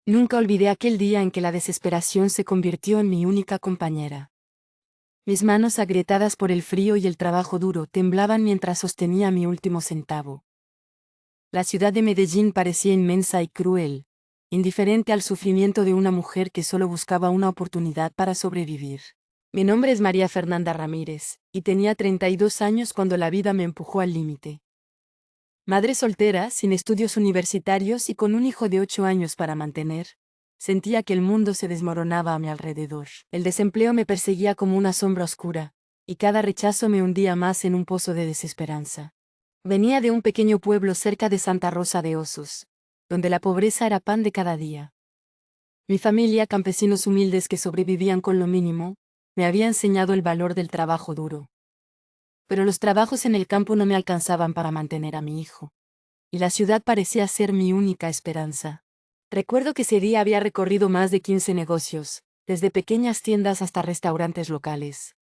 Nunca olvidé aquel día en que la desesperación se convirtió en mi única compañera. Mis manos agrietadas por el frío y el trabajo duro temblaban mientras sostenía mi último centavo. La ciudad de Medellín parecía inmensa y cruel, indiferente al sufrimiento de una mujer que solo buscaba una oportunidad para sobrevivir. Mi nombre es María Fernanda Ramírez, y tenía 32 años cuando la vida me empujó al límite. Madre soltera, sin estudios universitarios y con un hijo de 8 años para mantener, sentía que el mundo se desmoronaba a mi alrededor. El desempleo me perseguía como una sombra oscura, y cada rechazo me hundía más en un pozo de desesperanza. Venía de un pequeño pueblo cerca de Santa Rosa de Osos, donde la pobreza era pan de cada día. Mi familia, campesinos humildes que sobrevivían con lo mínimo, me había enseñado el valor del trabajo duro. Pero los trabajos en el campo no me alcanzaban para mantener a mi hijo, y la ciudad parecía ser mi única esperanza. Recuerdo que ese día había recorrido más de 15 negocios, desde pequeñas tiendas hasta restaurantes locales.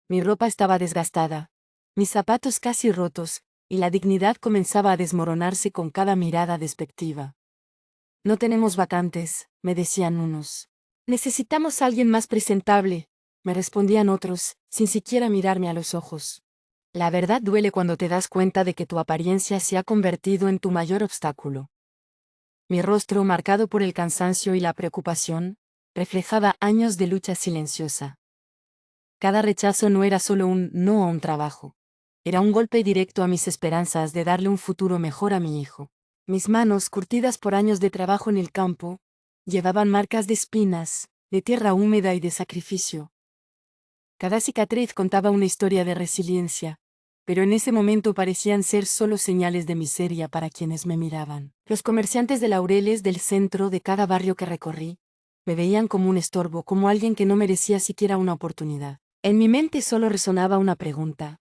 Mi ropa estaba desgastada, mis zapatos casi rotos, y la dignidad comenzaba a desmoronarse con cada mirada despectiva. No tenemos vacantes, me decían unos. Necesitamos a alguien más presentable, me respondían otros, sin siquiera mirarme a los ojos. La verdad duele cuando te das cuenta de que tu apariencia se ha convertido en tu mayor obstáculo. Mi rostro, marcado por el cansancio y la preocupación, reflejaba años de lucha silenciosa. Cada rechazo no era solo un no a un trabajo. Era un golpe directo a mis esperanzas de darle un futuro mejor a mi hijo. Mis manos, curtidas por años de trabajo en el campo, llevaban marcas de espinas, de tierra húmeda y de sacrificio. Cada cicatriz contaba una historia de resiliencia, pero en ese momento parecían ser solo señales de miseria para quienes me miraban. Los comerciantes de laureles del centro de cada barrio que recorrí, me veían como un estorbo, como alguien que no merecía siquiera una oportunidad. En mi mente solo resonaba una pregunta.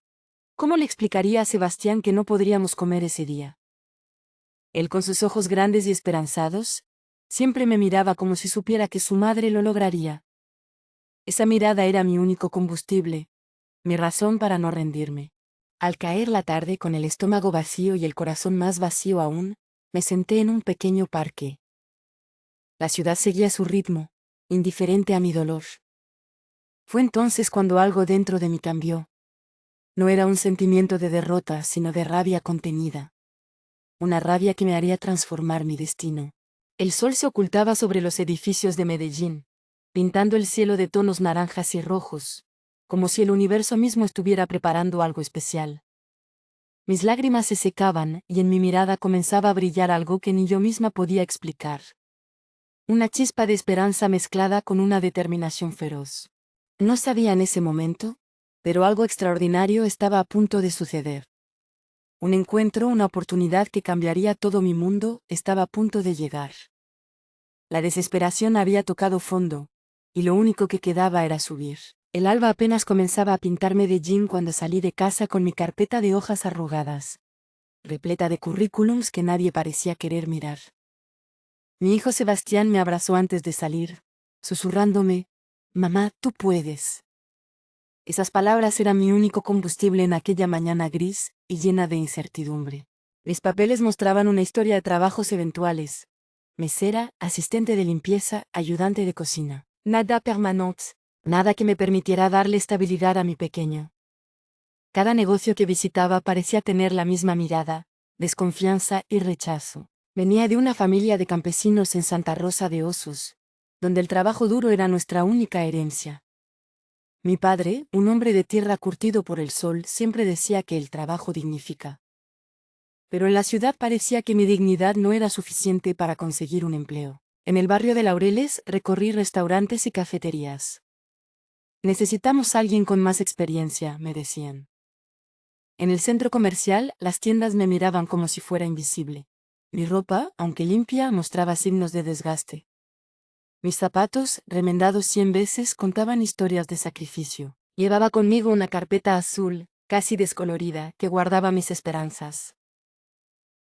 ¿Cómo le explicaría a Sebastián que no podríamos comer ese día? Él, con sus ojos grandes y esperanzados, siempre me miraba como si supiera que su madre lo lograría. Esa mirada era mi único combustible, mi razón para no rendirme. Al caer la tarde con el estómago vacío y el corazón más vacío aún, me senté en un pequeño parque. La ciudad seguía su ritmo, indiferente a mi dolor. Fue entonces cuando algo dentro de mí cambió. No era un sentimiento de derrota, sino de rabia contenida. Una rabia que me haría transformar mi destino. El sol se ocultaba sobre los edificios de Medellín, pintando el cielo de tonos naranjas y rojos, como si el universo mismo estuviera preparando algo especial. Mis lágrimas se secaban y en mi mirada comenzaba a brillar algo que ni yo misma podía explicar. Una chispa de esperanza mezclada con una determinación feroz. No sabía en ese momento, pero algo extraordinario estaba a punto de suceder. Un encuentro, una oportunidad que cambiaría todo mi mundo, estaba a punto de llegar. La desesperación había tocado fondo, y lo único que quedaba era subir. El alba apenas comenzaba a pintar Medellín cuando salí de casa con mi carpeta de hojas arrugadas, repleta de currículums que nadie parecía querer mirar. Mi hijo Sebastián me abrazó antes de salir, susurrándome, «Mamá, tú puedes». Esas palabras eran mi único combustible en aquella mañana gris y llena de incertidumbre. Mis papeles mostraban una historia de trabajos eventuales: mesera, asistente de limpieza, ayudante de cocina. Nada permanente, nada que me permitiera darle estabilidad a mi pequeño. Cada negocio que visitaba parecía tener la misma mirada, desconfianza y rechazo. Venía de una familia de campesinos en Santa Rosa de Osos, donde el trabajo duro era nuestra única herencia. Mi padre, un hombre de tierra curtido por el sol, siempre decía que el trabajo dignifica. Pero en la ciudad parecía que mi dignidad no era suficiente para conseguir un empleo. En el barrio de Laureles recorrí restaurantes y cafeterías. Necesitamos a alguien con más experiencia, me decían. En el centro comercial, las tiendas me miraban como si fuera invisible. Mi ropa, aunque limpia, mostraba signos de desgaste. Mis zapatos, remendados 100 veces, contaban historias de sacrificio. Llevaba conmigo una carpeta azul, casi descolorida, que guardaba mis esperanzas.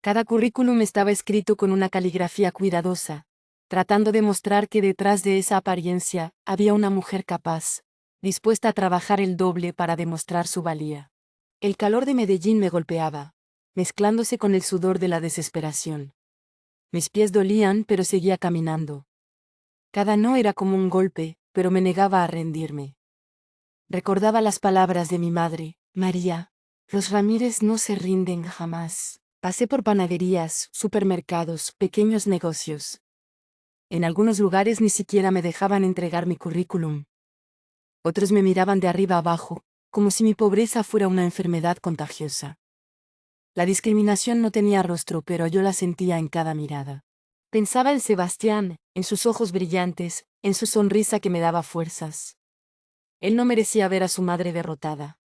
Cada currículum estaba escrito con una caligrafía cuidadosa, tratando de mostrar que detrás de esa apariencia había una mujer capaz, dispuesta a trabajar el doble para demostrar su valía. El calor de Medellín me golpeaba, mezclándose con el sudor de la desesperación. Mis pies dolían, pero seguía caminando. Cada no era como un golpe, pero me negaba a rendirme. Recordaba las palabras de mi madre: María, los Ramírez no se rinden jamás. Pasé por panaderías, supermercados, pequeños negocios. En algunos lugares ni siquiera me dejaban entregar mi currículum. Otros me miraban de arriba abajo, como si mi pobreza fuera una enfermedad contagiosa. La discriminación no tenía rostro, pero yo la sentía en cada mirada. Pensaba en Sebastián, en sus ojos brillantes, en su sonrisa que me daba fuerzas. Él no merecía ver a su madre derrotada.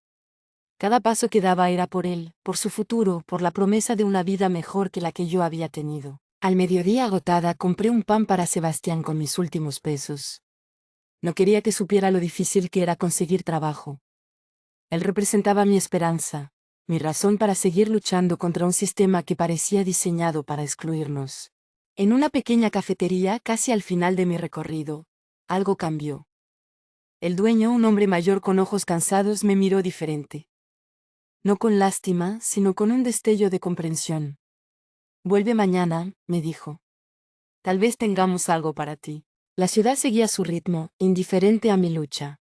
Cada paso que daba era por él, por su futuro, por la promesa de una vida mejor que la que yo había tenido. Al mediodía, agotada, compré un pan para Sebastián con mis últimos pesos. No quería que supiera lo difícil que era conseguir trabajo. Él representaba mi esperanza, mi razón para seguir luchando contra un sistema que parecía diseñado para excluirnos. En una pequeña cafetería, casi al final de mi recorrido, algo cambió. El dueño, un hombre mayor con ojos cansados, me miró diferente. No con lástima, sino con un destello de comprensión. Vuelve mañana, me dijo. Tal vez tengamos algo para ti. La ciudad seguía su ritmo, indiferente a mi lucha.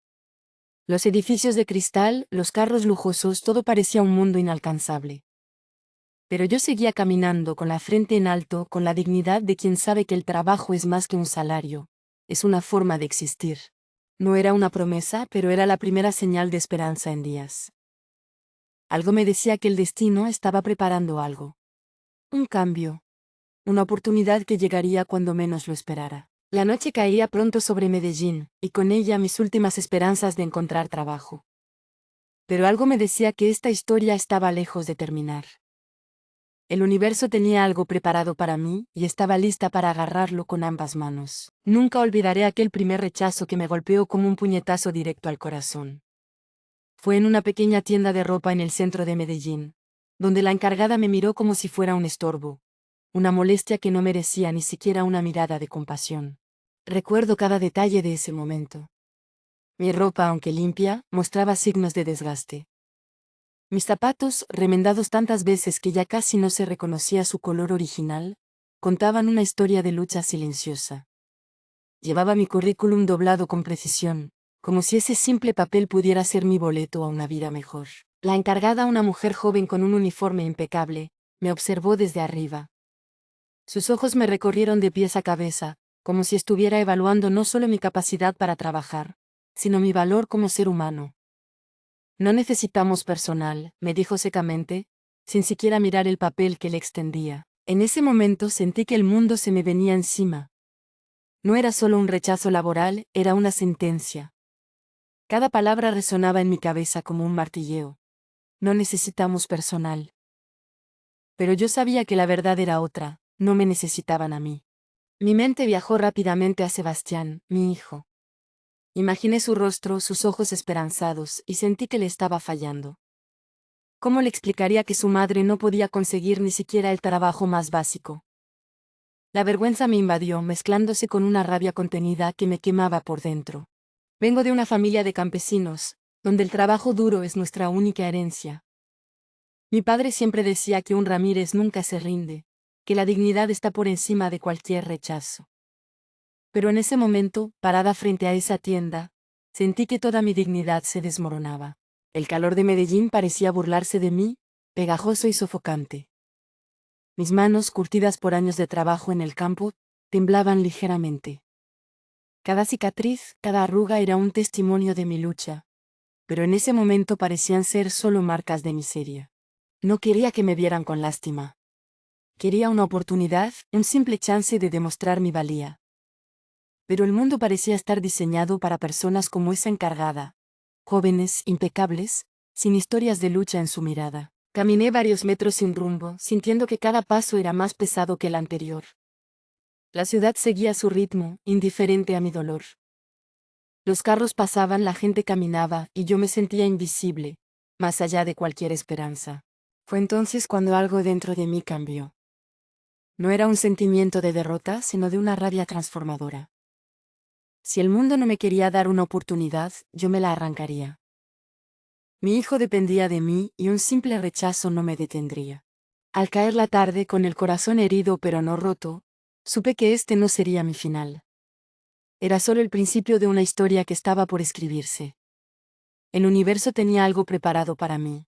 Los edificios de cristal, los carros lujosos, todo parecía un mundo inalcanzable. Pero yo seguía caminando con la frente en alto, con la dignidad de quien sabe que el trabajo es más que un salario. Es una forma de existir. No era una promesa, pero era la primera señal de esperanza en días. Algo me decía que el destino estaba preparando algo. Un cambio. Una oportunidad que llegaría cuando menos lo esperara. La noche caía pronto sobre Medellín, y con ella mis últimas esperanzas de encontrar trabajo. Pero algo me decía que esta historia estaba lejos de terminar. El universo tenía algo preparado para mí, y estaba lista para agarrarlo con ambas manos. Nunca olvidaré aquel primer rechazo que me golpeó como un puñetazo directo al corazón. Fue en una pequeña tienda de ropa en el centro de Medellín, donde la encargada me miró como si fuera un estorbo, una molestia que no merecía ni siquiera una mirada de compasión. Recuerdo cada detalle de ese momento. Mi ropa, aunque limpia, mostraba signos de desgaste. Mis zapatos, remendados tantas veces que ya casi no se reconocía su color original, contaban una historia de lucha silenciosa. Llevaba mi currículum doblado con precisión, como si ese simple papel pudiera ser mi boleto a una vida mejor. La encargada, una mujer joven con un uniforme impecable, me observó desde arriba. Sus ojos me recorrieron de pies a cabeza, como si estuviera evaluando no solo mi capacidad para trabajar, sino mi valor como ser humano. No necesitamos personal, me dijo secamente, sin siquiera mirar el papel que le extendía. En ese momento sentí que el mundo se me venía encima. No era solo un rechazo laboral, era una sentencia. Cada palabra resonaba en mi cabeza como un martilleo. No necesitamos personal. Pero yo sabía que la verdad era otra, no me necesitaban a mí. Mi mente viajó rápidamente a Sebastián, mi hijo. Imaginé su rostro, sus ojos esperanzados, y sentí que le estaba fallando. ¿Cómo le explicaría que su madre no podía conseguir ni siquiera el trabajo más básico? La vergüenza me invadió, mezclándose con una rabia contenida que me quemaba por dentro. Vengo de una familia de campesinos, donde el trabajo duro es nuestra única herencia. Mi padre siempre decía que un Ramírez nunca se rinde, que la dignidad está por encima de cualquier rechazo. Pero en ese momento, parada frente a esa tienda, sentí que toda mi dignidad se desmoronaba. El calor de Medellín parecía burlarse de mí, pegajoso y sofocante. Mis manos, curtidas por años de trabajo en el campo, temblaban ligeramente. Cada cicatriz, cada arruga era un testimonio de mi lucha, pero en ese momento parecían ser solo marcas de miseria. No quería que me vieran con lástima. Quería una oportunidad, un simple chance de demostrar mi valía. Pero el mundo parecía estar diseñado para personas como esa encargada, jóvenes, impecables, sin historias de lucha en su mirada. Caminé varios metros sin rumbo, sintiendo que cada paso era más pesado que el anterior. La ciudad seguía su ritmo, indiferente a mi dolor. Los carros pasaban, la gente caminaba, y yo me sentía invisible, más allá de cualquier esperanza. Fue entonces cuando algo dentro de mí cambió. No era un sentimiento de derrota, sino de una rabia transformadora. Si el mundo no me quería dar una oportunidad, yo me la arrancaría. Mi hijo dependía de mí, y un simple rechazo no me detendría. Al caer la tarde, con el corazón herido pero no roto, Supe que este no sería mi final. Era solo el principio de una historia que estaba por escribirse. El universo tenía algo preparado para mí,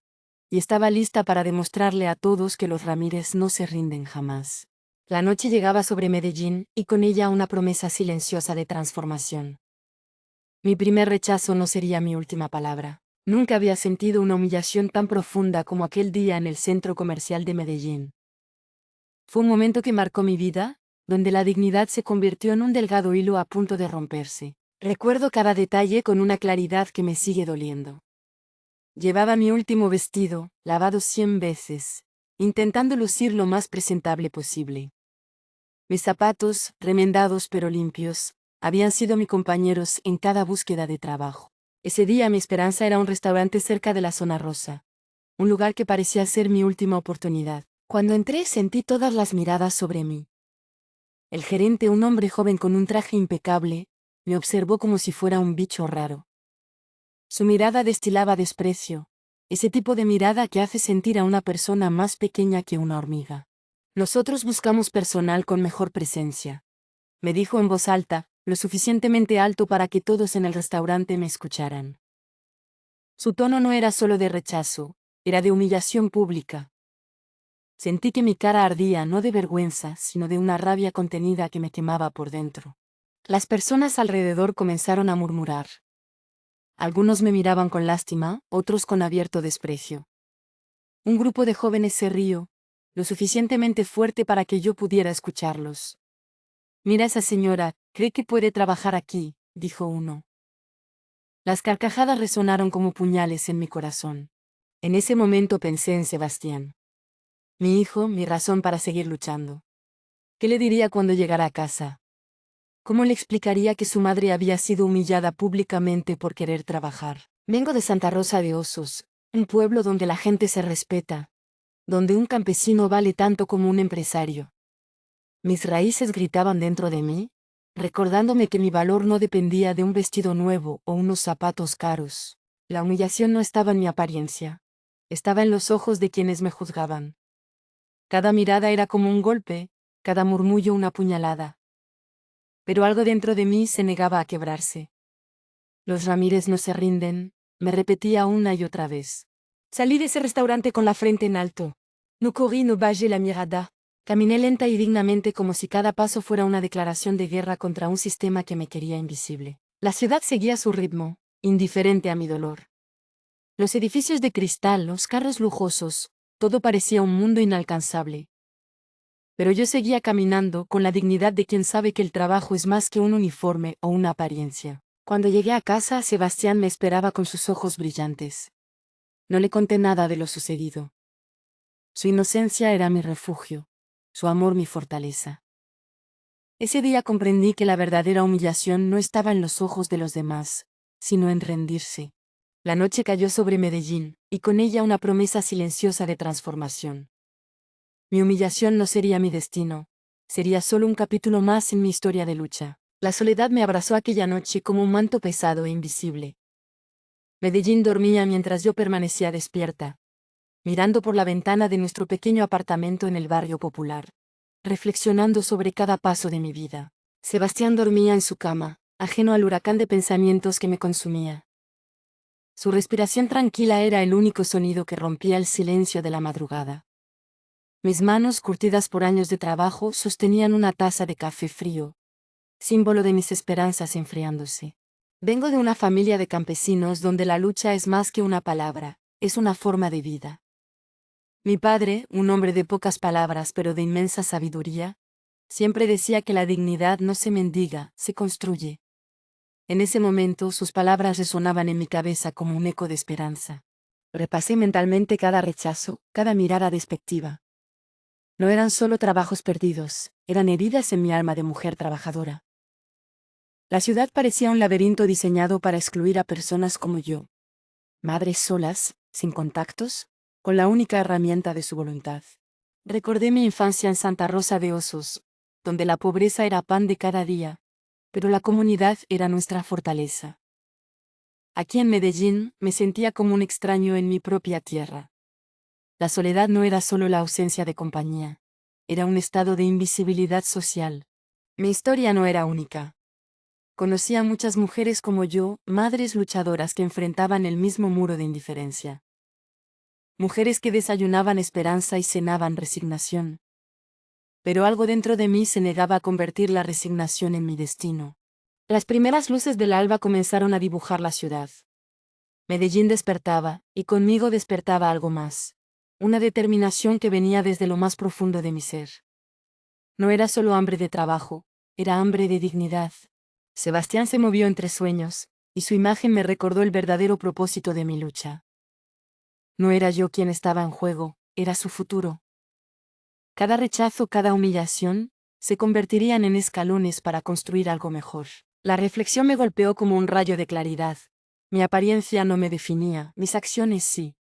y estaba lista para demostrarle a todos que los Ramírez no se rinden jamás. La noche llegaba sobre Medellín, y con ella una promesa silenciosa de transformación. Mi primer rechazo no sería mi última palabra. Nunca había sentido una humillación tan profunda como aquel día en el centro comercial de Medellín. Fue un momento que marcó mi vida, donde la dignidad se convirtió en un delgado hilo a punto de romperse. Recuerdo cada detalle con una claridad que me sigue doliendo. Llevaba mi último vestido, lavado 100 veces, intentando lucir lo más presentable posible. Mis zapatos, remendados pero limpios, habían sido mis compañeros en cada búsqueda de trabajo. Ese día mi esperanza era un restaurante cerca de la zona rosa, un lugar que parecía ser mi última oportunidad. Cuando entré sentí todas las miradas sobre mí. El gerente, un hombre joven con un traje impecable, me observó como si fuera un bicho raro. Su mirada destilaba desprecio, ese tipo de mirada que hace sentir a una persona más pequeña que una hormiga. Nosotros buscamos personal con mejor presencia, me dijo en voz alta, lo suficientemente alto para que todos en el restaurante me escucharan. Su tono no era solo de rechazo, era de humillación pública. Sentí que mi cara ardía no de vergüenza, sino de una rabia contenida que me quemaba por dentro. Las personas alrededor comenzaron a murmurar. Algunos me miraban con lástima, otros con abierto desprecio. Un grupo de jóvenes se rió, lo suficientemente fuerte para que yo pudiera escucharlos. Mira a esa señora, cree que puede trabajar aquí, dijo uno. Las carcajadas resonaron como puñales en mi corazón. En ese momento pensé en Sebastián. Mi hijo, mi razón para seguir luchando. ¿Qué le diría cuando llegara a casa? ¿Cómo le explicaría que su madre había sido humillada públicamente por querer trabajar? Vengo de Santa Rosa de Osos, un pueblo donde la gente se respeta, donde un campesino vale tanto como un empresario. Mis raíces gritaban dentro de mí, recordándome que mi valor no dependía de un vestido nuevo o unos zapatos caros. La humillación no estaba en mi apariencia, estaba en los ojos de quienes me juzgaban. Cada mirada era como un golpe, cada murmullo una puñalada. Pero algo dentro de mí se negaba a quebrarse. Los Ramírez no se rinden, me repetía una y otra vez. Salí de ese restaurante con la frente en alto. No corrí, no bajé la mirada. Caminé lenta y dignamente como si cada paso fuera una declaración de guerra contra un sistema que me quería invisible. La ciudad seguía su ritmo, indiferente a mi dolor. Los edificios de cristal, los carros lujosos, todo parecía un mundo inalcanzable. Pero yo seguía caminando con la dignidad de quien sabe que el trabajo es más que un uniforme o una apariencia. Cuando llegué a casa, Sebastián me esperaba con sus ojos brillantes. No le conté nada de lo sucedido. Su inocencia era mi refugio, su amor mi fortaleza. Ese día comprendí que la verdadera humillación no estaba en los ojos de los demás, sino en rendirse. La noche cayó sobre Medellín, y con ella una promesa silenciosa de transformación. Mi humillación no sería mi destino, sería solo un capítulo más en mi historia de lucha. La soledad me abrazó aquella noche como un manto pesado e invisible. Medellín dormía mientras yo permanecía despierta, mirando por la ventana de nuestro pequeño apartamento en el barrio popular, reflexionando sobre cada paso de mi vida. Sebastián dormía en su cama, ajeno al huracán de pensamientos que me consumía. Su respiración tranquila era el único sonido que rompía el silencio de la madrugada. Mis manos, curtidas por años de trabajo, sostenían una taza de café frío, símbolo de mis esperanzas enfriándose. Vengo de una familia de campesinos donde la lucha es más que una palabra, es una forma de vida. Mi padre, un hombre de pocas palabras pero de inmensa sabiduría, siempre decía que la dignidad no se mendiga, se construye. En ese momento sus palabras resonaban en mi cabeza como un eco de esperanza. Repasé mentalmente cada rechazo, cada mirada despectiva. No eran solo trabajos perdidos, eran heridas en mi alma de mujer trabajadora. La ciudad parecía un laberinto diseñado para excluir a personas como yo. Madres solas, sin contactos, con la única herramienta de su voluntad. Recordé mi infancia en Santa Rosa de Osos, donde la pobreza era pan de cada día, pero la comunidad era nuestra fortaleza. Aquí en Medellín me sentía como un extraño en mi propia tierra. La soledad no era solo la ausencia de compañía. Era un estado de invisibilidad social. Mi historia no era única. Conocí a muchas mujeres como yo, madres luchadoras que enfrentaban el mismo muro de indiferencia. Mujeres que desayunaban esperanza y cenaban resignación. Pero algo dentro de mí se negaba a convertir la resignación en mi destino. Las primeras luces del alba comenzaron a dibujar la ciudad. Medellín despertaba, y conmigo despertaba algo más. Una determinación que venía desde lo más profundo de mi ser. No era solo hambre de trabajo, era hambre de dignidad. Sebastián se movió entre sueños, y su imagen me recordó el verdadero propósito de mi lucha. No era yo quien estaba en juego, era su futuro. Cada rechazo, cada humillación, se convertirían en escalones para construir algo mejor. La reflexión me golpeó como un rayo de claridad. Mi apariencia no me definía, mis acciones sí.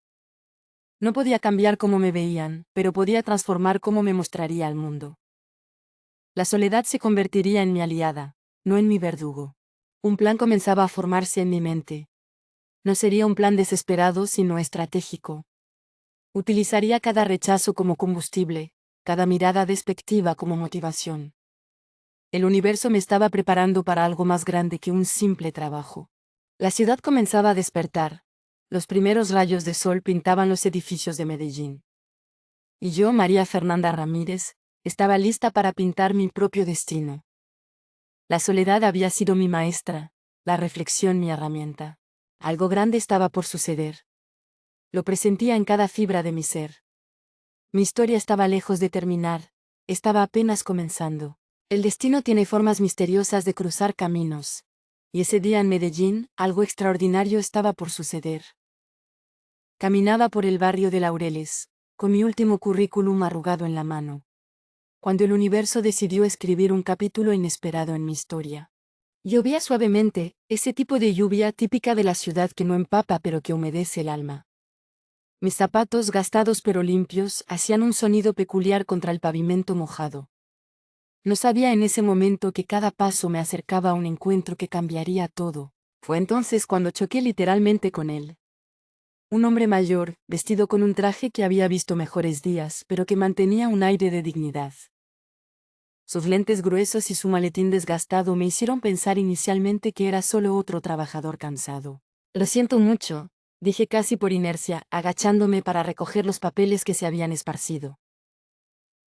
No podía cambiar cómo me veían, pero podía transformar cómo me mostraría al mundo. La soledad se convertiría en mi aliada, no en mi verdugo. Un plan comenzaba a formarse en mi mente. No sería un plan desesperado, sino estratégico. Utilizaría cada rechazo como combustible, cada mirada despectiva como motivación. El universo me estaba preparando para algo más grande que un simple trabajo. La ciudad comenzaba a despertar. Los primeros rayos de sol pintaban los edificios de Medellín. Y yo, María Fernanda Ramírez, estaba lista para pintar mi propio destino. La soledad había sido mi maestra, la reflexión mi herramienta. Algo grande estaba por suceder. Lo presentía en cada fibra de mi ser. Mi historia estaba lejos de terminar, estaba apenas comenzando. El destino tiene formas misteriosas de cruzar caminos. Y ese día en Medellín, algo extraordinario estaba por suceder. Caminaba por el barrio de Laureles, con mi último currículum arrugado en la mano. Cuando el universo decidió escribir un capítulo inesperado en mi historia. Llovía suavemente, ese tipo de lluvia típica de la ciudad que no empapa pero que humedece el alma. Mis zapatos gastados pero limpios hacían un sonido peculiar contra el pavimento mojado. No sabía en ese momento que cada paso me acercaba a un encuentro que cambiaría todo. Fue entonces cuando choqué literalmente con él. Un hombre mayor, vestido con un traje que había visto mejores días, pero que mantenía un aire de dignidad. Sus lentes gruesos y su maletín desgastado me hicieron pensar inicialmente que era solo otro trabajador cansado. Lo siento mucho, dije casi por inercia, agachándome para recoger los papeles que se habían esparcido.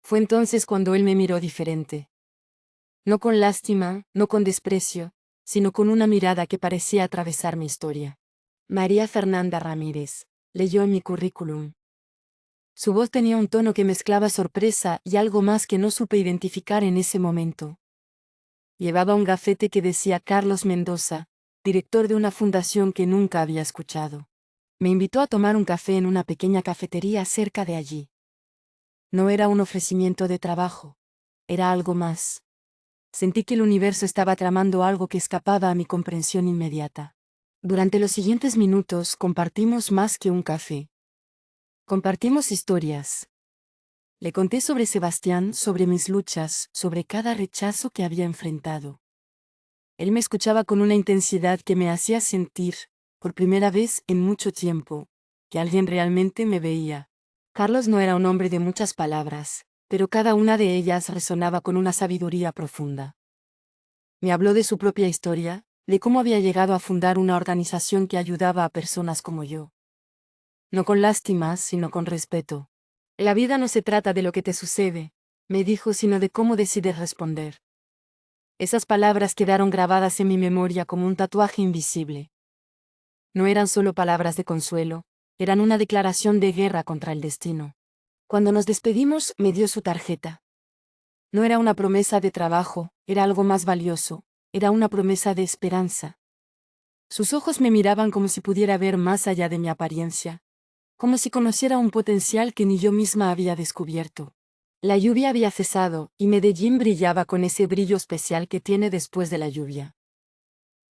Fue entonces cuando él me miró diferente. No con lástima, no con desprecio, sino con una mirada que parecía atravesar mi historia. María Fernanda Ramírez, leyó en mi currículum. Su voz tenía un tono que mezclaba sorpresa y algo más que no supe identificar en ese momento. Llevaba un gafete que decía Carlos Mendoza, director de una fundación que nunca había escuchado. Me invitó a tomar un café en una pequeña cafetería cerca de allí. No era un ofrecimiento de trabajo, era algo más. Sentí que el universo estaba tramando algo que escapaba a mi comprensión inmediata. Durante los siguientes minutos compartimos más que un café. Compartimos historias. Le conté sobre Sebastián, sobre mis luchas, sobre cada rechazo que había enfrentado. Él me escuchaba con una intensidad que me hacía sentir, por primera vez en mucho tiempo, que alguien realmente me veía. Carlos no era un hombre de muchas palabras, pero cada una de ellas resonaba con una sabiduría profunda. Me habló de su propia historia, de cómo había llegado a fundar una organización que ayudaba a personas como yo. No con lástima, sino con respeto. La vida no se trata de lo que te sucede, me dijo, sino de cómo decides responder. Esas palabras quedaron grabadas en mi memoria como un tatuaje invisible. No eran solo palabras de consuelo, eran una declaración de guerra contra el destino. Cuando nos despedimos, me dio su tarjeta. No era una promesa de trabajo, era algo más valioso, era una promesa de esperanza. Sus ojos me miraban como si pudiera ver más allá de mi apariencia, como si conociera un potencial que ni yo misma había descubierto. La lluvia había cesado, y Medellín brillaba con ese brillo especial que tiene después de la lluvia.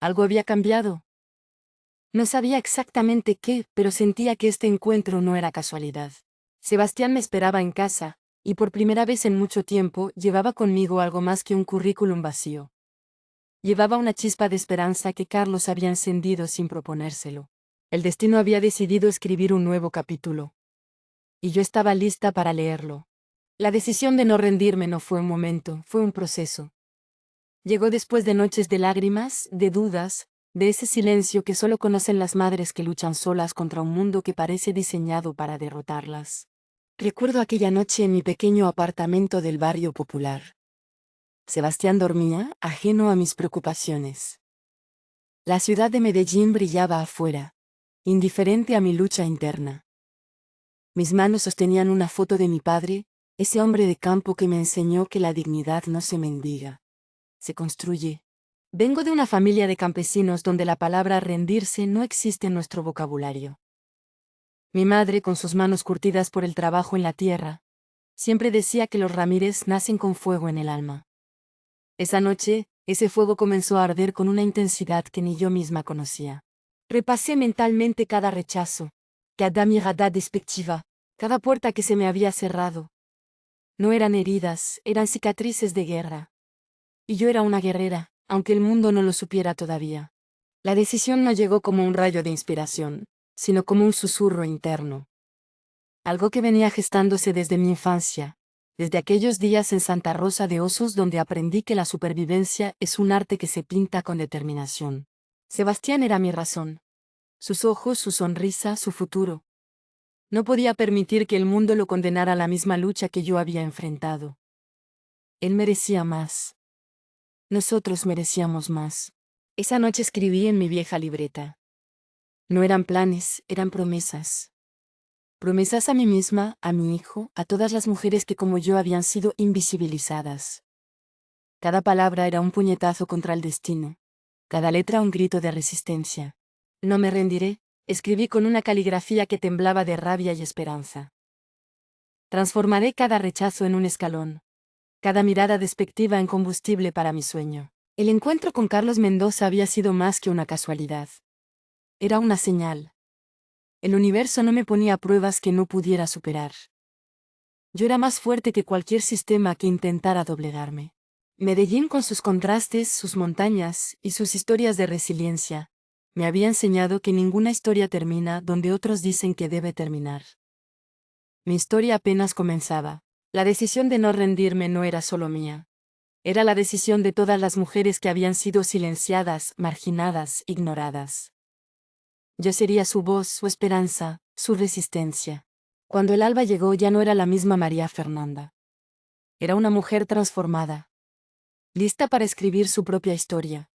Algo había cambiado. No sabía exactamente qué, pero sentía que este encuentro no era casualidad. Sebastián me esperaba en casa, y por primera vez en mucho tiempo llevaba conmigo algo más que un currículum vacío. Llevaba una chispa de esperanza que Carlos había encendido sin proponérselo. El destino había decidido escribir un nuevo capítulo. Y yo estaba lista para leerlo. La decisión de no rendirme no fue un momento, fue un proceso. Llegó después de noches de lágrimas, de dudas, de ese silencio que solo conocen las madres que luchan solas contra un mundo que parece diseñado para derrotarlas. Recuerdo aquella noche en mi pequeño apartamento del barrio popular. Sebastián dormía, ajeno a mis preocupaciones. La ciudad de Medellín brillaba afuera, indiferente a mi lucha interna. Mis manos sostenían una foto de mi padre, ese hombre de campo que me enseñó que la dignidad no se mendiga, se construye. Vengo de una familia de campesinos donde la palabra rendirse no existe en nuestro vocabulario. Mi madre, con sus manos curtidas por el trabajo en la tierra, siempre decía que los Ramírez nacen con fuego en el alma. Esa noche, ese fuego comenzó a arder con una intensidad que ni yo misma conocía. Repasé mentalmente cada rechazo, cada mirada despectiva, cada puerta que se me había cerrado. No eran heridas, eran cicatrices de guerra. Y yo era una guerrera, aunque el mundo no lo supiera todavía. La decisión no llegó como un rayo de inspiración, sino como un susurro interno. Algo que venía gestándose desde mi infancia, desde aquellos días en Santa Rosa de Osos donde aprendí que la supervivencia es un arte que se pinta con determinación. Sebastián era mi razón. Sus ojos, su sonrisa, su futuro. No podía permitir que el mundo lo condenara a la misma lucha que yo había enfrentado. Él merecía más. Nosotros merecíamos más. Esa noche escribí en mi vieja libreta. No eran planes, eran promesas. Promesas a mí misma, a mi hijo, a todas las mujeres que como yo habían sido invisibilizadas. Cada palabra era un puñetazo contra el destino. Cada letra un grito de resistencia. No me rendiré, escribí con una caligrafía que temblaba de rabia y esperanza. Transformaré cada rechazo en un escalón. Cada mirada despectiva en combustible para mi sueño. El encuentro con Carlos Mendoza había sido más que una casualidad. Era una señal. El universo no me ponía pruebas que no pudiera superar. Yo era más fuerte que cualquier sistema que intentara doblegarme. Medellín con sus contrastes, sus montañas y sus historias de resiliencia, me había enseñado que ninguna historia termina donde otros dicen que debe terminar. Mi historia apenas comenzaba. La decisión de no rendirme no era solo mía. Era la decisión de todas las mujeres que habían sido silenciadas, marginadas, ignoradas. Yo sería su voz, su esperanza, su resistencia. Cuando el alba llegó ya no era la misma María Fernanda. Era una mujer transformada. Lista para escribir su propia historia.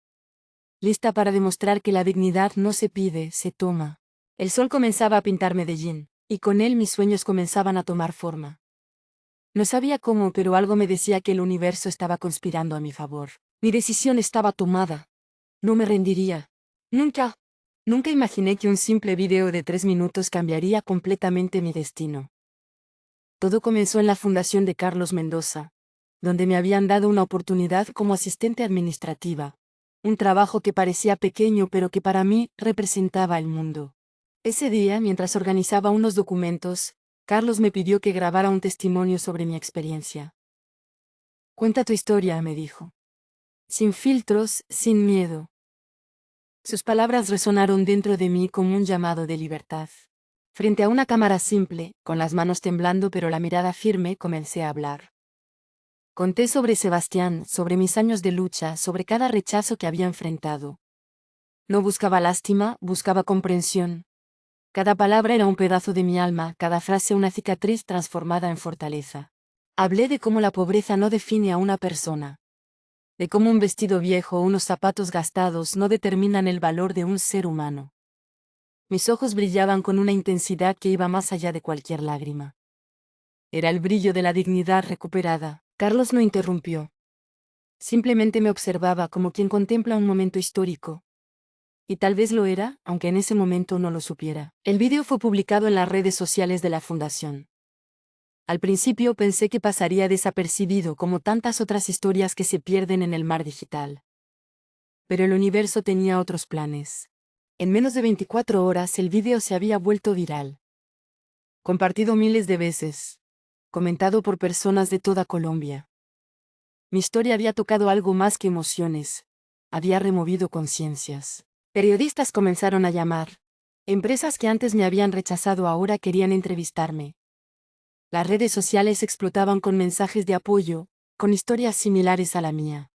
Lista para demostrar que la dignidad no se pide, se toma. El sol comenzaba a pintar Medellín, y con él mis sueños comenzaban a tomar forma. No sabía cómo, pero algo me decía que el universo estaba conspirando a mi favor. Mi decisión estaba tomada. No me rendiría. Nunca. Nunca imaginé que un simple video de 3 minutos cambiaría completamente mi destino. Todo comenzó en la fundación de Carlos Mendoza, donde me habían dado una oportunidad como asistente administrativa. Un trabajo que parecía pequeño pero que para mí representaba el mundo. Ese día, mientras organizaba unos documentos, Carlos me pidió que grabara un testimonio sobre mi experiencia. Cuenta tu historia, me dijo. Sin filtros, sin miedo. Sus palabras resonaron dentro de mí como un llamado de libertad. Frente a una cámara simple, con las manos temblando pero la mirada firme, comencé a hablar. Conté sobre Sebastián, sobre mis años de lucha, sobre cada rechazo que había enfrentado. No buscaba lástima, buscaba comprensión. Cada palabra era un pedazo de mi alma, cada frase una cicatriz transformada en fortaleza. Hablé de cómo la pobreza no define a una persona. De cómo un vestido viejo o unos zapatos gastados no determinan el valor de un ser humano. Mis ojos brillaban con una intensidad que iba más allá de cualquier lágrima. Era el brillo de la dignidad recuperada. Carlos no interrumpió. Simplemente me observaba como quien contempla un momento histórico. Y tal vez lo era, aunque en ese momento no lo supiera. El vídeo fue publicado en las redes sociales de la fundación. Al principio pensé que pasaría desapercibido como tantas otras historias que se pierden en el mar digital. Pero el universo tenía otros planes. En menos de 24 horas el vídeo se había vuelto viral. Compartido miles de veces. Comentado por personas de toda Colombia. Mi historia había tocado algo más que emociones. Había removido conciencias. Periodistas comenzaron a llamar. Empresas que antes me habían rechazado ahora querían entrevistarme. Las redes sociales explotaban con mensajes de apoyo, con historias similares a la mía.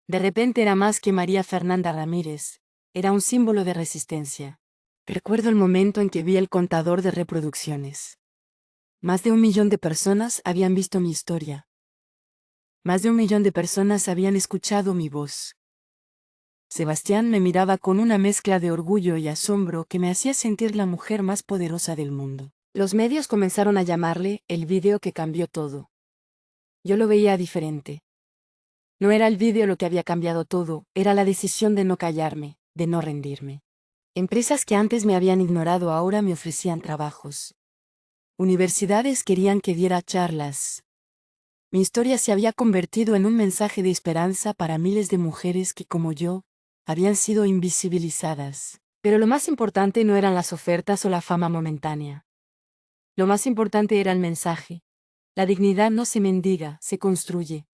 De repente era más que María Fernanda Ramírez, era un símbolo de resistencia. Recuerdo el momento en que vi el contador de reproducciones. Más de 1 millón de personas habían visto mi historia. Más de 1 millón de personas habían escuchado mi voz. Sebastián me miraba con una mezcla de orgullo y asombro que me hacía sentir la mujer más poderosa del mundo. Los medios comenzaron a llamarle el vídeo que cambió todo. Yo lo veía diferente. No era el vídeo lo que había cambiado todo, era la decisión de no callarme, de no rendirme. Empresas que antes me habían ignorado ahora me ofrecían trabajos. Universidades querían que diera charlas. Mi historia se había convertido en un mensaje de esperanza para miles de mujeres que, como yo, habían sido invisibilizadas. Pero lo más importante no eran las ofertas o la fama momentánea. Lo más importante era el mensaje. La dignidad no se mendiga, se construye.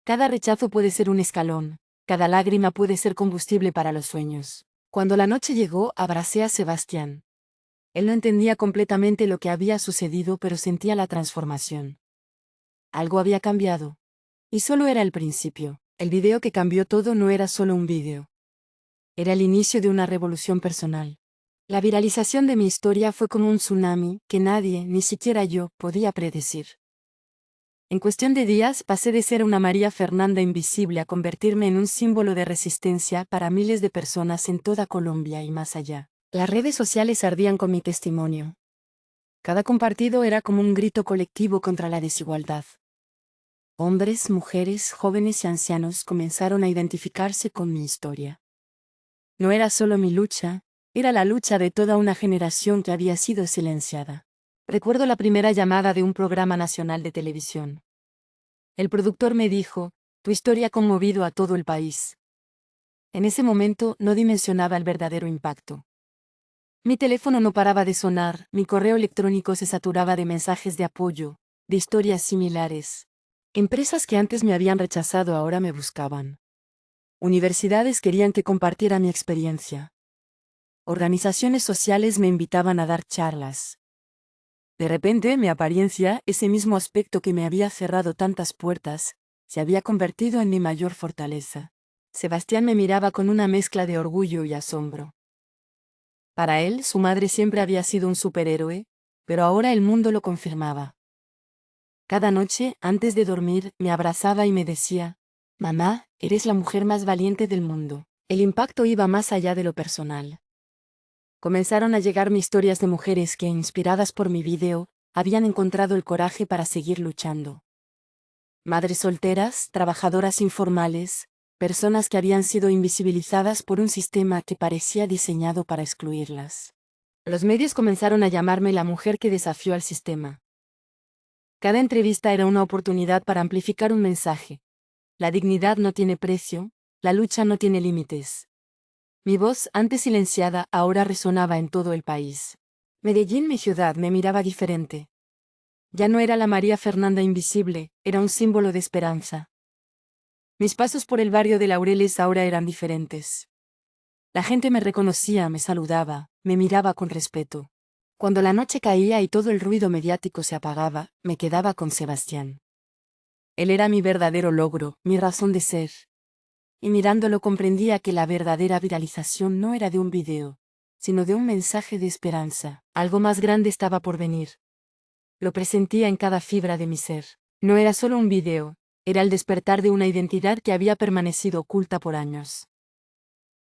Cada rechazo puede ser un escalón, cada lágrima puede ser combustible para los sueños. Cuando la noche llegó, abracé a Sebastián. Él no entendía completamente lo que había sucedido, pero sentía la transformación. Algo había cambiado. Y solo era el principio. El video que cambió todo no era solo un video. Era el inicio de una revolución personal. La viralización de mi historia fue como un tsunami que nadie, ni siquiera yo, podía predecir. En cuestión de días pasé de ser una María Fernanda invisible a convertirme en un símbolo de resistencia para miles de personas en toda Colombia y más allá. Las redes sociales ardían con mi testimonio. Cada compartido era como un grito colectivo contra la desigualdad. Hombres, mujeres, jóvenes y ancianos comenzaron a identificarse con mi historia. No era solo mi lucha, era la lucha de toda una generación que había sido silenciada. Recuerdo la primera llamada de un programa nacional de televisión. El productor me dijo: "Tu historia ha conmovido a todo el país". En ese momento no dimensionaba el verdadero impacto. Mi teléfono no paraba de sonar, mi correo electrónico se saturaba de mensajes de apoyo, de historias similares. Empresas que antes me habían rechazado ahora me buscaban. Universidades querían que compartiera mi experiencia. Organizaciones sociales me invitaban a dar charlas. De repente, mi apariencia, ese mismo aspecto que me había cerrado tantas puertas, se había convertido en mi mayor fortaleza. Sebastián me miraba con una mezcla de orgullo y asombro. Para él, su madre siempre había sido un superhéroe, pero ahora el mundo lo confirmaba. Cada noche, antes de dormir, me abrazaba y me decía: "Mamá, eres la mujer más valiente del mundo". El impacto iba más allá de lo personal. Comenzaron a llegarme historias de mujeres que, inspiradas por mi video, habían encontrado el coraje para seguir luchando. Madres solteras, trabajadoras informales, personas que habían sido invisibilizadas por un sistema que parecía diseñado para excluirlas. Los medios comenzaron a llamarme la mujer que desafió al sistema. Cada entrevista era una oportunidad para amplificar un mensaje. La dignidad no tiene precio, la lucha no tiene límites. Mi voz, antes silenciada, ahora resonaba en todo el país. Medellín, mi ciudad, me miraba diferente. Ya no era la María Fernanda invisible, era un símbolo de esperanza. Mis pasos por el barrio de Laureles ahora eran diferentes. La gente me reconocía, me saludaba, me miraba con respeto. Cuando la noche caía y todo el ruido mediático se apagaba, me quedaba con Sebastián. Él era mi verdadero logro, mi razón de ser. Y mirándolo comprendía que la verdadera viralización no era de un video, sino de un mensaje de esperanza. Algo más grande estaba por venir. Lo presentía en cada fibra de mi ser. No era solo un video, era el despertar de una identidad que había permanecido oculta por años.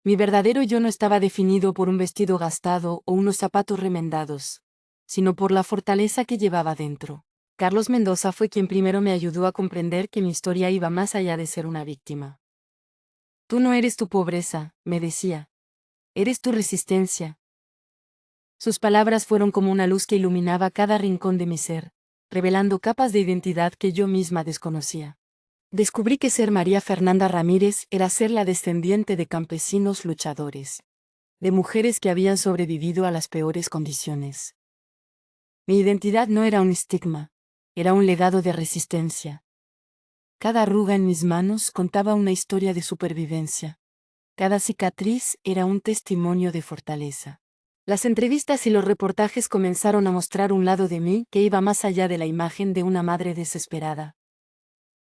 Mi verdadero yo no estaba definido por un vestido gastado o unos zapatos remendados, sino por la fortaleza que llevaba dentro. Carlos Mendoza fue quien primero me ayudó a comprender que mi historia iba más allá de ser una víctima. Tú no eres tu pobreza, me decía. Eres tu resistencia. Sus palabras fueron como una luz que iluminaba cada rincón de mi ser, revelando capas de identidad que yo misma desconocía. Descubrí que ser María Fernanda Ramírez era ser la descendiente de campesinos luchadores, de mujeres que habían sobrevivido a las peores condiciones. Mi identidad no era un estigma, era un legado de resistencia. Cada arruga en mis manos contaba una historia de supervivencia. Cada cicatriz era un testimonio de fortaleza. Las entrevistas y los reportajes comenzaron a mostrar un lado de mí que iba más allá de la imagen de una madre desesperada.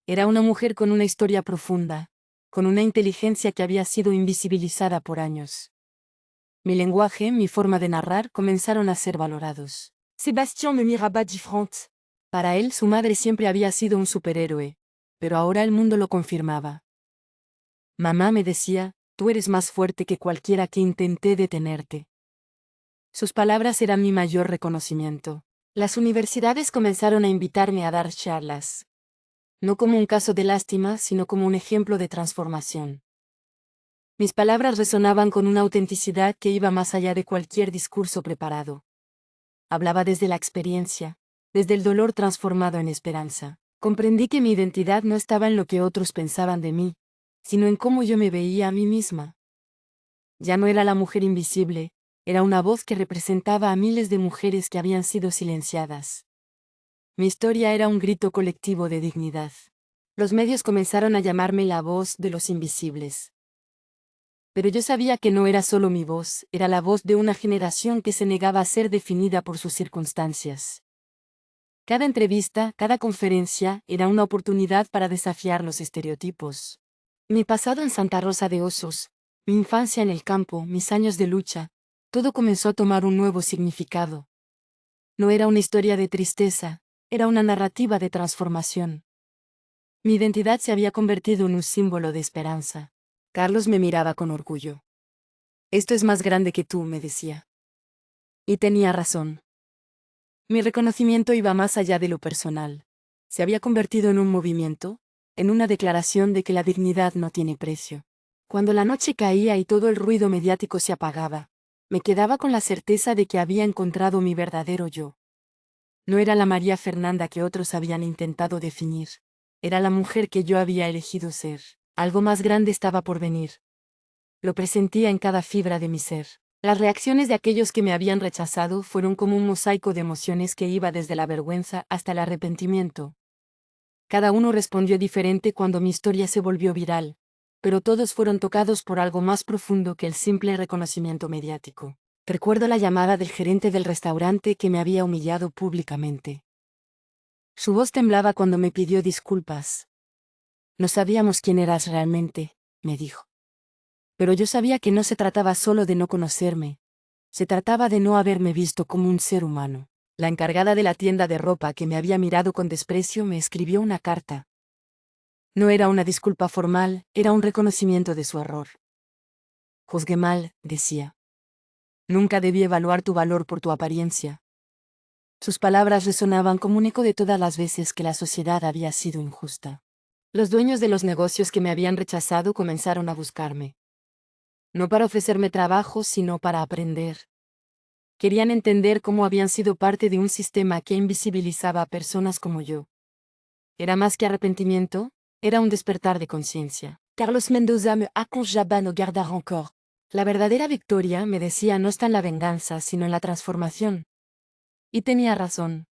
Era una mujer con una historia profunda, con una inteligencia que había sido invisibilizada por años. Mi lenguaje, mi forma de narrar comenzaron a ser valorados. Sébastien me miraba différente. Para él, su madre siempre había sido un superhéroe, pero ahora el mundo lo confirmaba. Mamá me decía, tú eres más fuerte que cualquiera que intenté detenerte. Sus palabras eran mi mayor reconocimiento. Las universidades comenzaron a invitarme a dar charlas. No como un caso de lástima, sino como un ejemplo de transformación. Mis palabras resonaban con una autenticidad que iba más allá de cualquier discurso preparado. Hablaba desde la experiencia, desde el dolor transformado en esperanza. Comprendí que mi identidad no estaba en lo que otros pensaban de mí, sino en cómo yo me veía a mí misma. Ya no era la mujer invisible, era una voz que representaba a miles de mujeres que habían sido silenciadas. Mi historia era un grito colectivo de dignidad. Los medios comenzaron a llamarme la voz de los invisibles. Pero yo sabía que no era solo mi voz, era la voz de una generación que se negaba a ser definida por sus circunstancias. Cada entrevista, cada conferencia, era una oportunidad para desafiar los estereotipos. Mi pasado en Santa Rosa de Osos, mi infancia en el campo, mis años de lucha, todo comenzó a tomar un nuevo significado. No era una historia de tristeza, era una narrativa de transformación. Mi identidad se había convertido en un símbolo de esperanza. Carlos me miraba con orgullo. Esto es más grande que tú, me decía. Y tenía razón. Mi reconocimiento iba más allá de lo personal. Se había convertido en un movimiento, en una declaración de que la dignidad no tiene precio. Cuando la noche caía y todo el ruido mediático se apagaba, me quedaba con la certeza de que había encontrado mi verdadero yo. No era la María Fernanda que otros habían intentado definir. Era la mujer que yo había elegido ser. Algo más grande estaba por venir. Lo presentía en cada fibra de mi ser. Las reacciones de aquellos que me habían rechazado fueron como un mosaico de emociones que iba desde la vergüenza hasta el arrepentimiento. Cada uno respondió diferente cuando mi historia se volvió viral, pero todos fueron tocados por algo más profundo que el simple reconocimiento mediático. Recuerdo la llamada del gerente del restaurante que me había humillado públicamente. Su voz temblaba cuando me pidió disculpas. No sabíamos quién eras realmente, me dijo. Pero yo sabía que no se trataba solo de no conocerme. Se trataba de no haberme visto como un ser humano. La encargada de la tienda de ropa que me había mirado con desprecio me escribió una carta. No era una disculpa formal, era un reconocimiento de su error. Juzgué mal, decía. Nunca debí evaluar tu valor por tu apariencia. Sus palabras resonaban como un eco de todas las veces que la sociedad había sido injusta. Los dueños de los negocios que me habían rechazado comenzaron a buscarme. No para ofrecerme trabajo, sino para aprender. Querían entender cómo habían sido parte de un sistema que invisibilizaba a personas como yo. Era más que arrepentimiento, era un despertar de conciencia. Carlos Mendoza me aconsejaba no guardar encore. La verdadera victoria, me decía, no está en la venganza, sino en la transformación. Y tenía razón.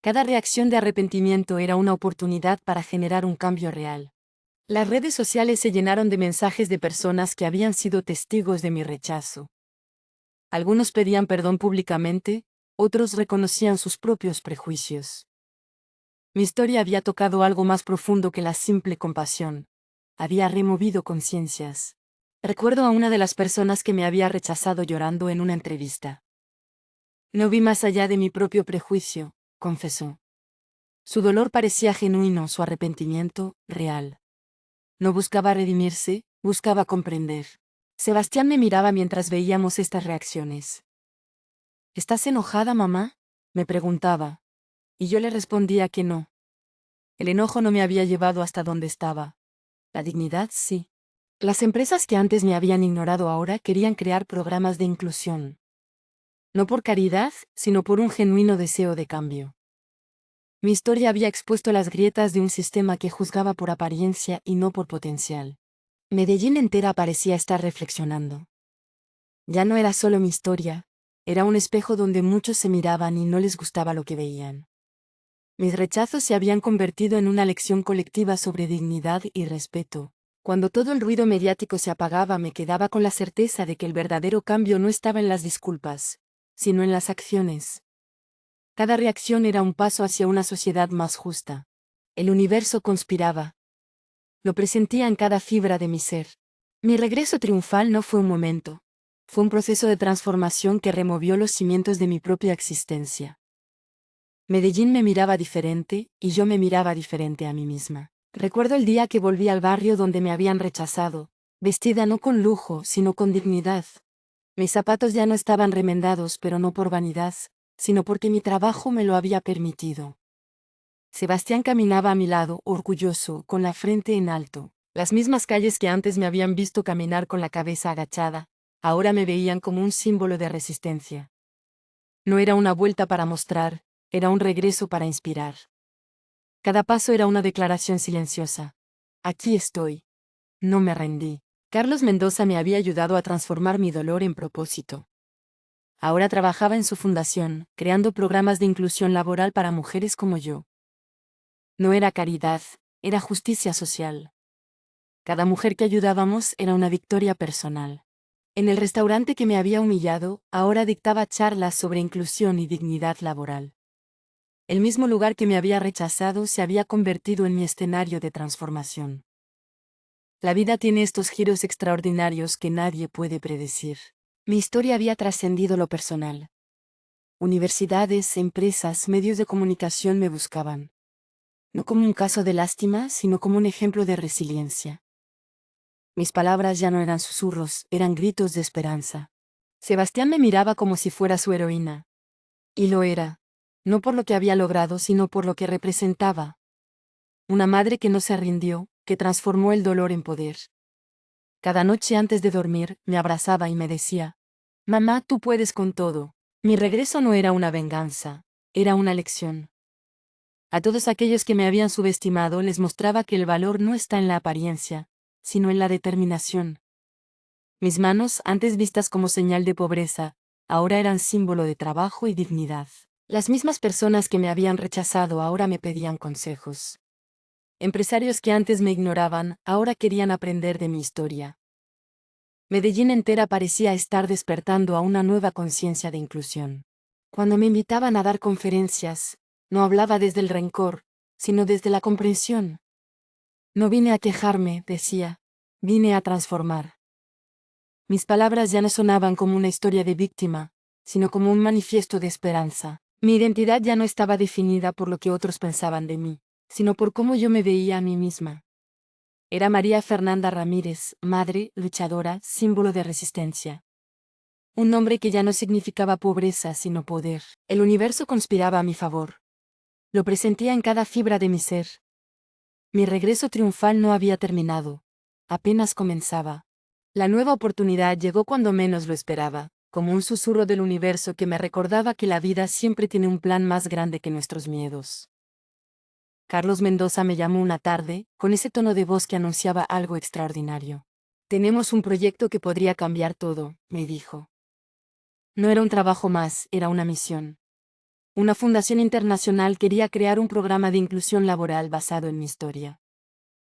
Cada reacción de arrepentimiento era una oportunidad para generar un cambio real. Las redes sociales se llenaron de mensajes de personas que habían sido testigos de mi rechazo. Algunos pedían perdón públicamente, otros reconocían sus propios prejuicios. Mi historia había tocado algo más profundo que la simple compasión. Había removido conciencias. Recuerdo a una de las personas que me había rechazado llorando en una entrevista. No vi más allá de mi propio prejuicio, confesó. Su dolor parecía genuino, su arrepentimiento, real. No buscaba redimirse, buscaba comprender. Sebastián me miraba mientras veíamos estas reacciones. ¿Estás enojada, mamá?, me preguntaba. Y yo le respondía que no. El enojo no me había llevado hasta donde estaba. La dignidad, sí. Las empresas que antes me habían ignorado ahora querían crear programas de inclusión. No por caridad, sino por un genuino deseo de cambio. Mi historia había expuesto las grietas de un sistema que juzgaba por apariencia y no por potencial. Medellín entera parecía estar reflexionando. Ya no era solo mi historia, era un espejo donde muchos se miraban y no les gustaba lo que veían. Mis rechazos se habían convertido en una lección colectiva sobre dignidad y respeto. Cuando todo el ruido mediático se apagaba, me quedaba con la certeza de que el verdadero cambio no estaba en las disculpas, sino en las acciones. Cada reacción era un paso hacia una sociedad más justa. El universo conspiraba. Lo presentía en cada fibra de mi ser. Mi regreso triunfal no fue un momento. Fue un proceso de transformación que removió los cimientos de mi propia existencia. Medellín me miraba diferente, y yo me miraba diferente a mí misma. Recuerdo el día que volví al barrio donde me habían rechazado, vestida no con lujo, sino con dignidad. Mis zapatos ya no estaban remendados, pero no por vanidad, sino porque mi trabajo me lo había permitido. Sebastián caminaba a mi lado, orgulloso, con la frente en alto. Las mismas calles que antes me habían visto caminar con la cabeza agachada, ahora me veían como un símbolo de resistencia. No era una vuelta para mostrar, era un regreso para inspirar. Cada paso era una declaración silenciosa. Aquí estoy. No me rendí. Carlos Mendoza me había ayudado a transformar mi dolor en propósito. Ahora trabajaba en su fundación, creando programas de inclusión laboral para mujeres como yo. No era caridad, era justicia social. Cada mujer que ayudábamos era una victoria personal. En el restaurante que me había humillado, ahora dictaba charlas sobre inclusión y dignidad laboral. El mismo lugar que me había rechazado se había convertido en mi escenario de transformación. La vida tiene estos giros extraordinarios que nadie puede predecir. Mi historia había trascendido lo personal. Universidades, empresas, medios de comunicación me buscaban. No como un caso de lástima, sino como un ejemplo de resiliencia. Mis palabras ya no eran susurros, eran gritos de esperanza. Sebastián me miraba como si fuera su heroína. Y lo era. No por lo que había logrado, sino por lo que representaba. Una madre que no se rindió, que transformó el dolor en poder. Cada noche antes de dormir, me abrazaba y me decía: «Mamá, tú puedes con todo». Mi regreso no era una venganza, era una lección. A todos aquellos que me habían subestimado les mostraba que el valor no está en la apariencia, sino en la determinación. Mis manos, antes vistas como señal de pobreza, ahora eran símbolo de trabajo y dignidad. Las mismas personas que me habían rechazado ahora me pedían consejos. Empresarios que antes me ignoraban, ahora querían aprender de mi historia. Medellín entera parecía estar despertando a una nueva conciencia de inclusión. Cuando me invitaban a dar conferencias, no hablaba desde el rencor, sino desde la comprensión. No vine a quejarme, decía, vine a transformar. Mis palabras ya no sonaban como una historia de víctima, sino como un manifiesto de esperanza. Mi identidad ya no estaba definida por lo que otros pensaban de mí, sino por cómo yo me veía a mí misma. Era María Fernanda Ramírez, madre, luchadora, símbolo de resistencia. Un nombre que ya no significaba pobreza, sino poder. El universo conspiraba a mi favor. Lo presentía en cada fibra de mi ser. Mi regreso triunfal no había terminado. Apenas comenzaba. La nueva oportunidad llegó cuando menos lo esperaba, como un susurro del universo que me recordaba que la vida siempre tiene un plan más grande que nuestros miedos. Carlos Mendoza me llamó una tarde, con ese tono de voz que anunciaba algo extraordinario. «Tenemos un proyecto que podría cambiar todo», me dijo. No era un trabajo más, era una misión. Una fundación internacional quería crear un programa de inclusión laboral basado en mi historia.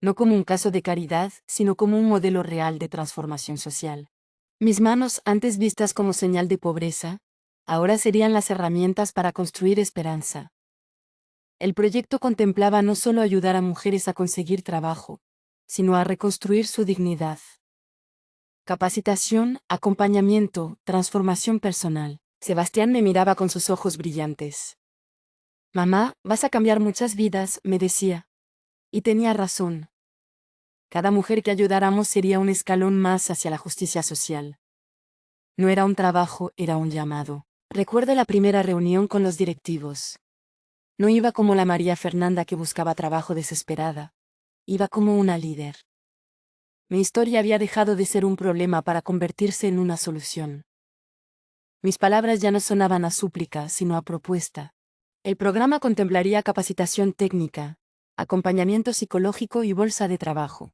No como un caso de caridad, sino como un modelo real de transformación social. Mis manos, antes vistas como señal de pobreza, ahora serían las herramientas para construir esperanza. El proyecto contemplaba no solo ayudar a mujeres a conseguir trabajo, sino a reconstruir su dignidad. Capacitación, acompañamiento, transformación personal. Sebastián me miraba con sus ojos brillantes. «Mamá, vas a cambiar muchas vidas», me decía. Y tenía razón. Cada mujer que ayudáramos sería un escalón más hacia la justicia social. No era un trabajo, era un llamado. Recuerdo la primera reunión con los directivos. No iba como la María Fernanda que buscaba trabajo desesperada. Iba como una líder. Mi historia había dejado de ser un problema para convertirse en una solución. Mis palabras ya no sonaban a súplica, sino a propuesta. El programa contemplaría capacitación técnica, acompañamiento psicológico y bolsa de trabajo.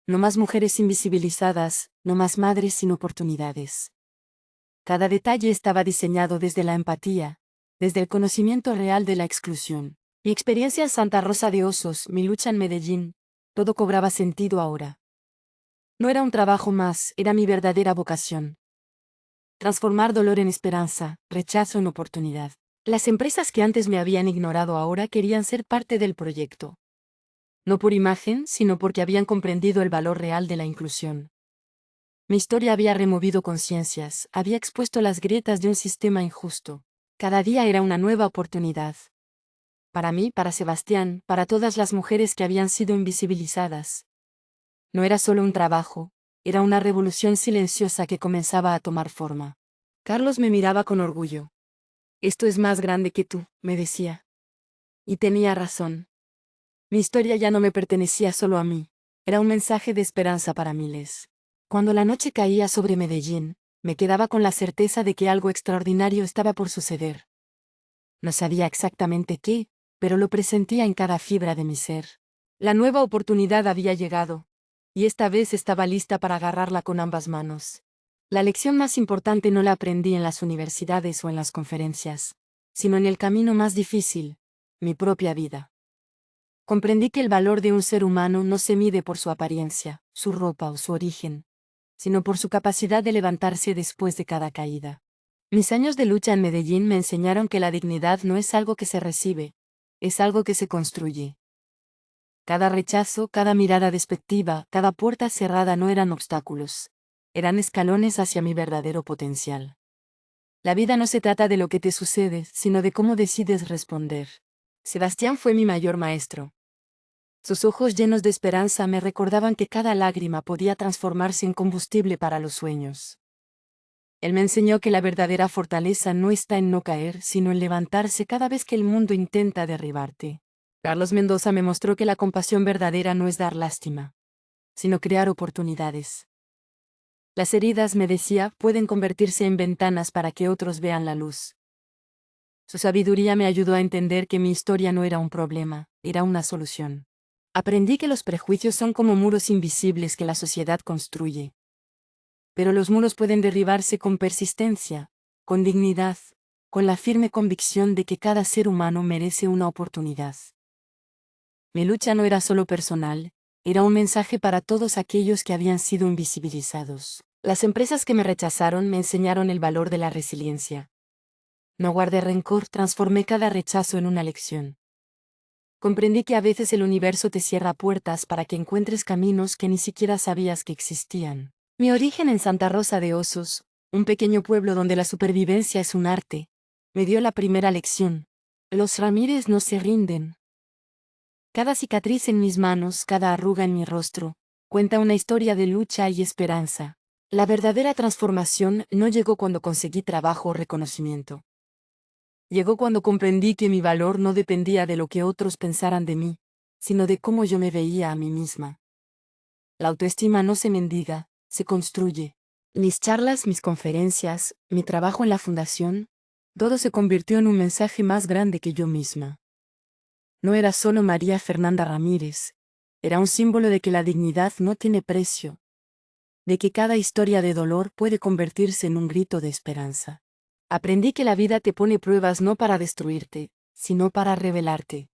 No más mujeres invisibilizadas, no más madres sin oportunidades. Cada detalle estaba diseñado desde la empatía, desde el conocimiento real de la exclusión. Mi experiencia en Santa Rosa de Osos, mi lucha en Medellín, todo cobraba sentido ahora. No era un trabajo más, era mi verdadera vocación. Transformar dolor en esperanza, rechazo en oportunidad. Las empresas que antes me habían ignorado ahora querían ser parte del proyecto. No por imagen, sino porque habían comprendido el valor real de la inclusión. Mi historia había removido conciencias, había expuesto las grietas de un sistema injusto. Cada día era una nueva oportunidad. Para mí, para Sebastián, para todas las mujeres que habían sido invisibilizadas. No era solo un trabajo, era una revolución silenciosa que comenzaba a tomar forma. Carlos me miraba con orgullo. Esto es más grande que tú, me decía. Y tenía razón. Mi historia ya no me pertenecía solo a mí, era un mensaje de esperanza para miles. Cuando la noche caía sobre Medellín, me quedaba con la certeza de que algo extraordinario estaba por suceder. No sabía exactamente qué, pero lo presentía en cada fibra de mi ser. La nueva oportunidad había llegado, y esta vez estaba lista para agarrarla con ambas manos. La lección más importante no la aprendí en las universidades o en las conferencias, sino en el camino más difícil, mi propia vida. Comprendí que el valor de un ser humano no se mide por su apariencia, su ropa o su origen, sino por su capacidad de levantarse después de cada caída. Mis años de lucha en Medellín me enseñaron que la dignidad no es algo que se recibe, es algo que se construye. Cada rechazo, cada mirada despectiva, cada puerta cerrada no eran obstáculos, eran escalones hacia mi verdadero potencial. La vida no se trata de lo que te sucede, sino de cómo decides responder. Sebastián fue mi mayor maestro. Sus ojos llenos de esperanza me recordaban que cada lágrima podía transformarse en combustible para los sueños. Él me enseñó que la verdadera fortaleza no está en no caer, sino en levantarse cada vez que el mundo intenta derribarte. Carlos Mendoza me mostró que la compasión verdadera no es dar lástima, sino crear oportunidades. Las heridas, me decía, pueden convertirse en ventanas para que otros vean la luz. Su sabiduría me ayudó a entender que mi historia no era un problema, era una solución. Aprendí que los prejuicios son como muros invisibles que la sociedad construye. Pero los muros pueden derribarse con persistencia, con dignidad, con la firme convicción de que cada ser humano merece una oportunidad. Mi lucha no era solo personal, era un mensaje para todos aquellos que habían sido invisibilizados. Las empresas que me rechazaron me enseñaron el valor de la resiliencia. No guardé rencor, transformé cada rechazo en una lección. Comprendí que a veces el universo te cierra puertas para que encuentres caminos que ni siquiera sabías que existían. Mi origen en Santa Rosa de Osos, un pequeño pueblo donde la supervivencia es un arte, me dio la primera lección. Los Ramírez no se rinden. Cada cicatriz en mis manos, cada arruga en mi rostro, cuenta una historia de lucha y esperanza. La verdadera transformación no llegó cuando conseguí trabajo o reconocimiento. Llegó cuando comprendí que mi valor no dependía de lo que otros pensaran de mí, sino de cómo yo me veía a mí misma. La autoestima no se mendiga, se construye. Mis charlas, mis conferencias, mi trabajo en la fundación, todo se convirtió en un mensaje más grande que yo misma. No era solo María Fernanda Ramírez, era un símbolo de que la dignidad no tiene precio, de que cada historia de dolor puede convertirse en un grito de esperanza. Aprendí que la vida te pone pruebas no para destruirte, sino para revelarte.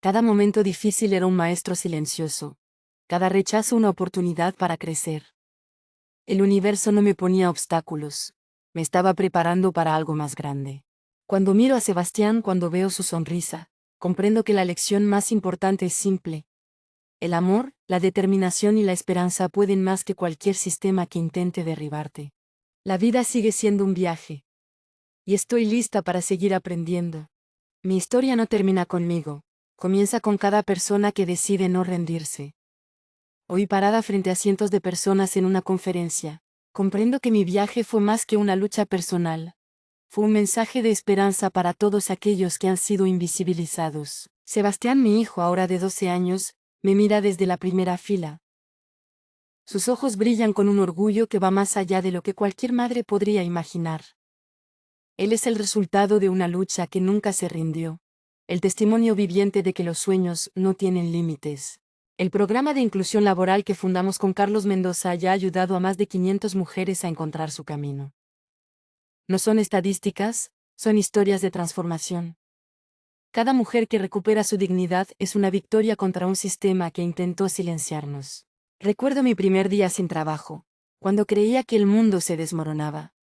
Cada momento difícil era un maestro silencioso, cada rechazo una oportunidad para crecer. El universo no me ponía obstáculos, me estaba preparando para algo más grande. Cuando miro a Sebastián, cuando veo su sonrisa, comprendo que la lección más importante es simple. El amor, la determinación y la esperanza pueden más que cualquier sistema que intente derribarte. La vida sigue siendo un viaje. Y estoy lista para seguir aprendiendo. Mi historia no termina conmigo, comienza con cada persona que decide no rendirse. Hoy, parada frente a cientos de personas en una conferencia, comprendo que mi viaje fue más que una lucha personal. Fue un mensaje de esperanza para todos aquellos que han sido invisibilizados. Sebastián, mi hijo ahora de 12 años, me mira desde la primera fila. Sus ojos brillan con un orgullo que va más allá de lo que cualquier madre podría imaginar. Él es el resultado de una lucha que nunca se rindió, el testimonio viviente de que los sueños no tienen límites. El programa de inclusión laboral que fundamos con Carlos Mendoza ya ha ayudado a más de 500 mujeres a encontrar su camino. No son estadísticas, son historias de transformación. Cada mujer que recupera su dignidad es una victoria contra un sistema que intentó silenciarnos. Recuerdo mi primer día sin trabajo, cuando creía que el mundo se desmoronaba.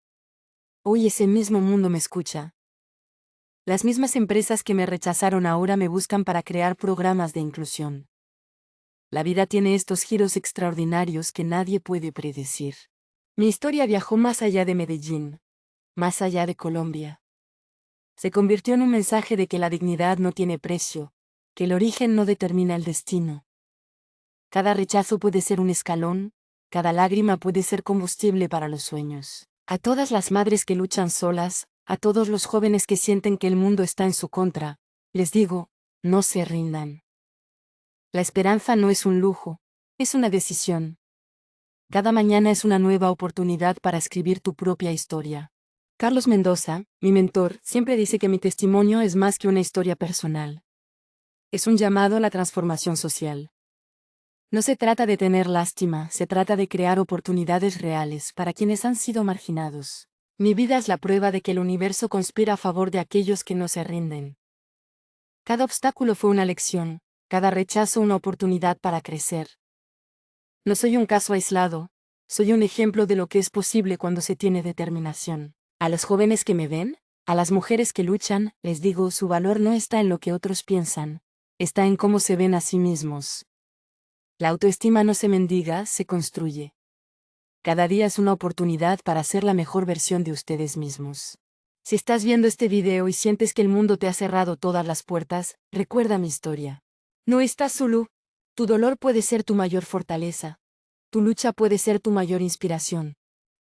Hoy ese mismo mundo me escucha. Las mismas empresas que me rechazaron ahora me buscan para crear programas de inclusión. La vida tiene estos giros extraordinarios que nadie puede predecir. Mi historia viajó más allá de Medellín, más allá de Colombia. Se convirtió en un mensaje de que la dignidad no tiene precio, que el origen no determina el destino. Cada rechazo puede ser un escalón, cada lágrima puede ser combustible para los sueños. A todas las madres que luchan solas, a todos los jóvenes que sienten que el mundo está en su contra, les digo, no se rindan. La esperanza no es un lujo, es una decisión. Cada mañana es una nueva oportunidad para escribir tu propia historia. Carlos Mendoza, mi mentor, siempre dice que mi testimonio es más que una historia personal. Es un llamado a la transformación social. No se trata de tener lástima, se trata de crear oportunidades reales para quienes han sido marginados. Mi vida es la prueba de que el universo conspira a favor de aquellos que no se rinden. Cada obstáculo fue una lección, cada rechazo una oportunidad para crecer. No soy un caso aislado, soy un ejemplo de lo que es posible cuando se tiene determinación. A los jóvenes que me ven, a las mujeres que luchan, les digo, su valor no está en lo que otros piensan, está en cómo se ven a sí mismos. La autoestima no se mendiga, se construye. Cada día es una oportunidad para ser la mejor versión de ustedes mismos. Si estás viendo este video y sientes que el mundo te ha cerrado todas las puertas, recuerda mi historia. No estás solo. Tu dolor puede ser tu mayor fortaleza. Tu lucha puede ser tu mayor inspiración.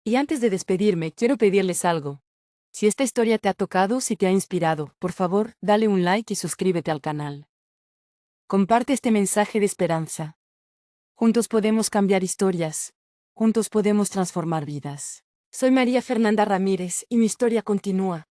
Y antes de despedirme, quiero pedirles algo. Si esta historia te ha tocado, si te ha inspirado, por favor, dale un like y suscríbete al canal. Comparte este mensaje de esperanza. Juntos podemos cambiar historias. Juntos podemos transformar vidas. Soy María Fernanda Ramírez y mi historia continúa.